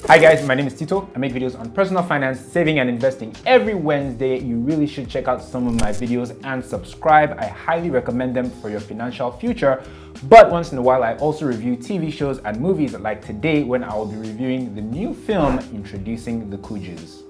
Hi guys, my name is Tito. I make videos on personal finance, saving and investing every Wednesday. You really should check out some of my videos and subscribe. I highly recommend them for your financial future. But once in a while, I also review TV shows and movies, like today when I will be reviewing the new film Introducing the Kujus.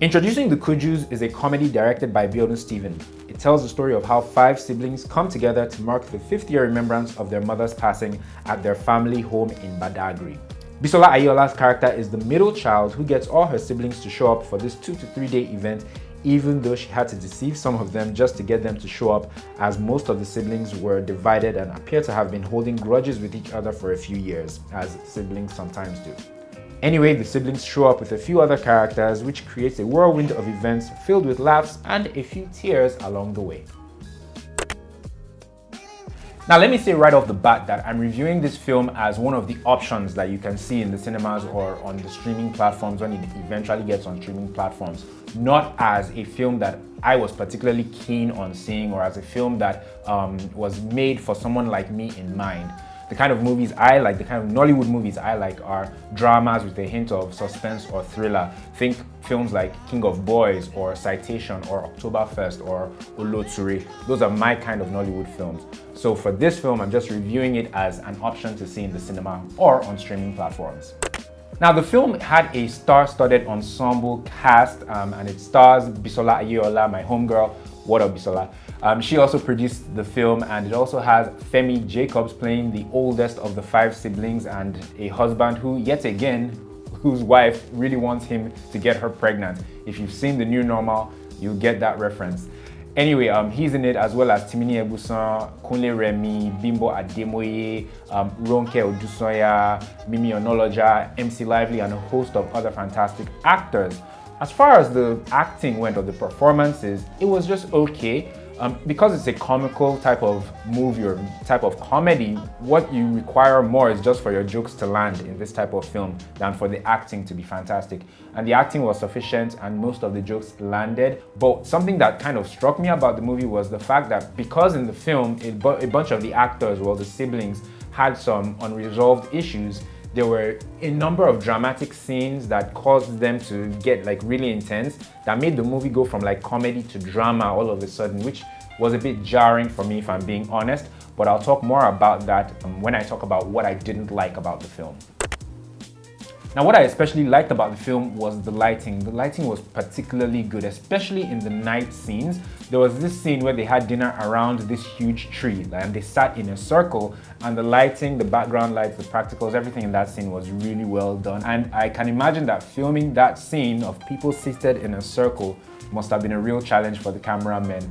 Introducing the Kujus is a comedy directed by Biodun Stephen. It tells the story of how 5 siblings come together to mark the 5th year remembrance of their mother's passing at their family home in Badagry. Bisola Aiyeola's character is the middle child who gets all her siblings to show up for this 2 to 3 day event, even though she had to deceive some of them just to get them to show up, as most of the siblings were divided and appear to have been holding grudges with each other for a few years, as siblings sometimes do. Anyway, the siblings show up with a few other characters, which creates a whirlwind of events filled with laughs and a few tears along the way. Now, let me say right off the bat that I'm reviewing this film as one of the options that you can see in the cinemas or on the streaming platforms when it eventually gets on streaming platforms, not as a film that I was particularly keen on seeing or as a film that was made for someone like me in mind. The kind of movies I like, the kind of Nollywood movies I like are dramas with a hint of suspense or thriller. Think films like King of Boys or Citation or Oktoberfest or Oloture. Those are my kind of Nollywood films. So for this film, I'm just reviewing it as an option to see in the cinema or on streaming platforms. Now, the film had a star-studded ensemble cast and it stars Bisola Aiyeola, my homegirl. What up, Bisola? She also produced the film, and it also has Femi Jacobs playing the oldest of the 5 siblings and a husband who, yet again, whose wife really wants him to get her pregnant. If you've seen The New Normal, you'll get that reference. Anyway, he's in it, as well as Timini Egbuson, Kunle Remi, Bimbo Ademoye, Ronke Odusanya, Onalaja, MC Lively, and a host of other fantastic actors. As far as the acting went or the performances, it was just okay. Because it's a comical type of movie or type of comedy, what you require more is just for your jokes to land in this type of film than for the acting to be fantastic. And the acting was sufficient and most of the jokes landed. But something that kind of struck me about the movie was the fact that because in the film, a bunch of the actors, well, the siblings, had some unresolved issues, there were a number of dramatic scenes that caused them to get really intense, that made the movie go from comedy to drama all of a sudden, which was a bit jarring for me, if I'm being honest. But I'll talk more about that when I talk about what I didn't like about the film. Now, what I especially liked about the film was the lighting. The lighting was particularly good, especially in the night scenes. There was this scene where they had dinner around this huge tree and they sat in a circle, and the lighting, the background lights, the practicals, everything in that scene was really well done. And I can imagine that filming that scene of people seated in a circle must have been a real challenge for the cameramen.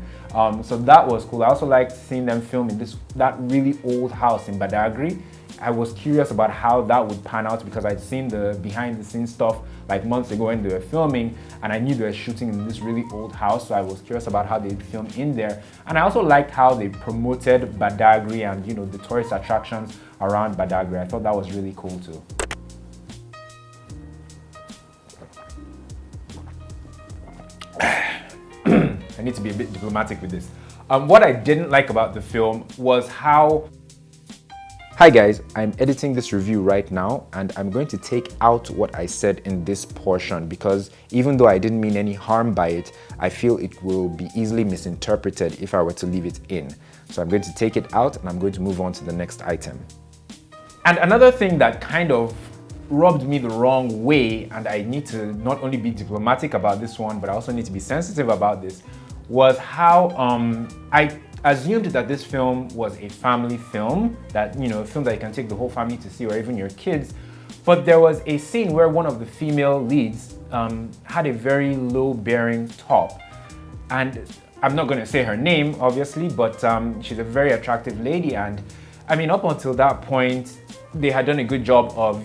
So that was cool. I also liked seeing them film in that really old house in Badagry. I was curious about how that would pan out because I'd seen the behind the scenes stuff months ago when they were filming, and I knew they were shooting in this really old house, so I was curious about how they'd film in there. And I also liked how they promoted Badagry and the tourist attractions around Badagry. I thought that was really cool too. I need to be a bit diplomatic with this. What I didn't like about the film was how... Hi guys, I'm editing this review right now and I'm going to take out what I said in this portion because even though I didn't mean any harm by it, I feel it will be easily misinterpreted if I were to leave it in. So I'm going to take it out and I'm going to move on to the next item. And another thing that kind of rubbed me the wrong way, and I need to not only be diplomatic about this one, but I also need to be sensitive about this, was how I assumed that this film was a family film, that a film that you can take the whole family to see or even your kids. But there was a scene where one of the female leads had a very low-bearing top. And I'm not going to say her name, obviously, but she's a very attractive lady. And I mean, up until that point, they had done a good job of,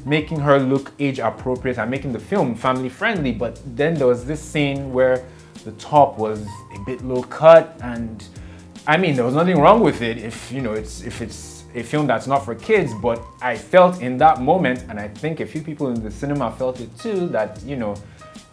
making her look age appropriate and making the film family friendly. But then there was this scene where the top was a bit low cut, and I mean, there was nothing wrong with it if it's a film that's not for kids, but I felt in that moment, and I think a few people in the cinema felt it too, that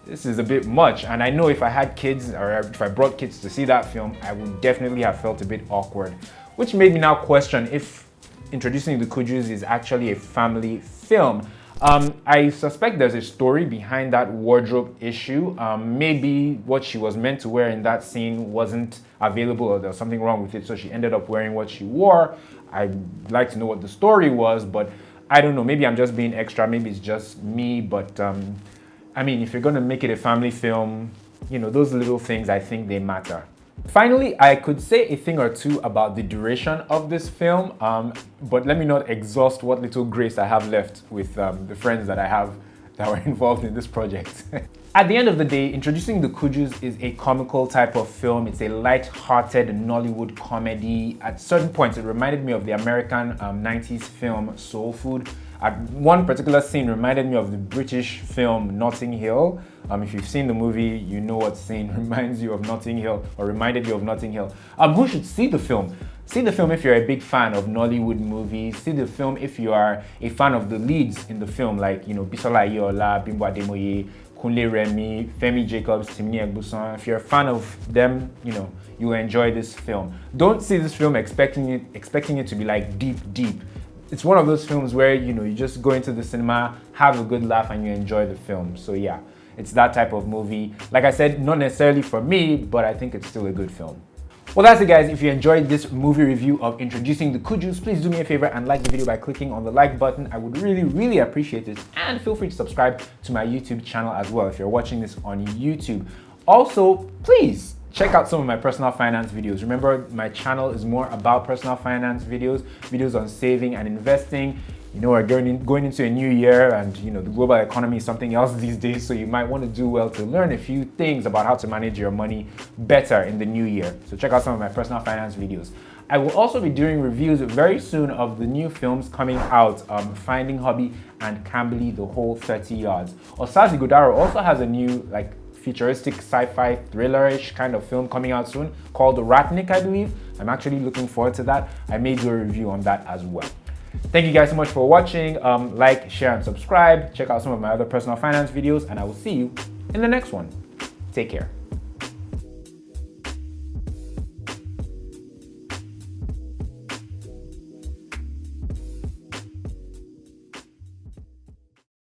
this is a bit much. And I know if I had kids or if I brought kids to see that film, I would definitely have felt a bit awkward, which made me now question if Introducing the Kujus is actually a family film. I suspect there's a story behind that wardrobe issue. Maybe what she was meant to wear in that scene wasn't available, or there was something wrong with it, so she ended up wearing what she wore. I'd like to know what the story was, but I don't know. Maybe I'm just being extra. Maybe it's just me, but I mean, if you're gonna make it a family film, you know, those little things, I think they matter. Finally, I could say a thing or two about the duration of this film, but let me not exhaust what little grace I have left with the friends that I have that were involved in this project. At the end of the day, Introducing the Kujus is a comical type of film. It's a light-hearted Nollywood comedy. At certain points, it reminded me of the American 90s film Soul Food. At one particular scene reminded me of the British film Notting Hill. If you've seen the movie, you know what scene reminds you of Notting Hill or reminded you of Notting Hill. Who should see the film? See the film if you're a big fan of Nollywood movies. See the film if you are a fan of the leads in the film, like, you know, Bisola Aiyeola, Bimbo Ademoye, Kunle Remi, Femi Jacobs, Timini Egbuson. If you're a fan of them, you know, you'll enjoy this film. Don't see this film expecting it to be like deep. It's one of those films where, you know, you just go into the cinema, have a good laugh, and you enjoy the film. So yeah, it's that type of movie. Like I said, not necessarily for me, but I think it's still a good film. Well, that's it, guys. If you enjoyed this movie review of Introducing the Kujus, please do me a favor and like the video by clicking on the like button. I would really appreciate it. And feel free to subscribe to my YouTube channel as well if you're watching this on YouTube. Also, please check out some of my personal finance videos. Remember, my channel is more about personal finance videos on saving and investing. You know, we're going into a new year, and you know, the global economy is something else these days, so you might want to do well to learn a few things about how to manage your money better in the new year. So check out some of my personal finance videos. I will also be doing reviews very soon of the new films coming out, Finding Hobby and Cambly, The Whole 30 Yards. Osazi Godaro also has a new, like, futuristic sci-fi thriller-ish kind of film coming out soon called Ratnik, I believe. I'm actually looking forward to that. I may do a review on that as well. Thank you guys so much for watching. Like, share, and subscribe. Check out some of my other personal finance videos, and I will see you in the next one. Take care.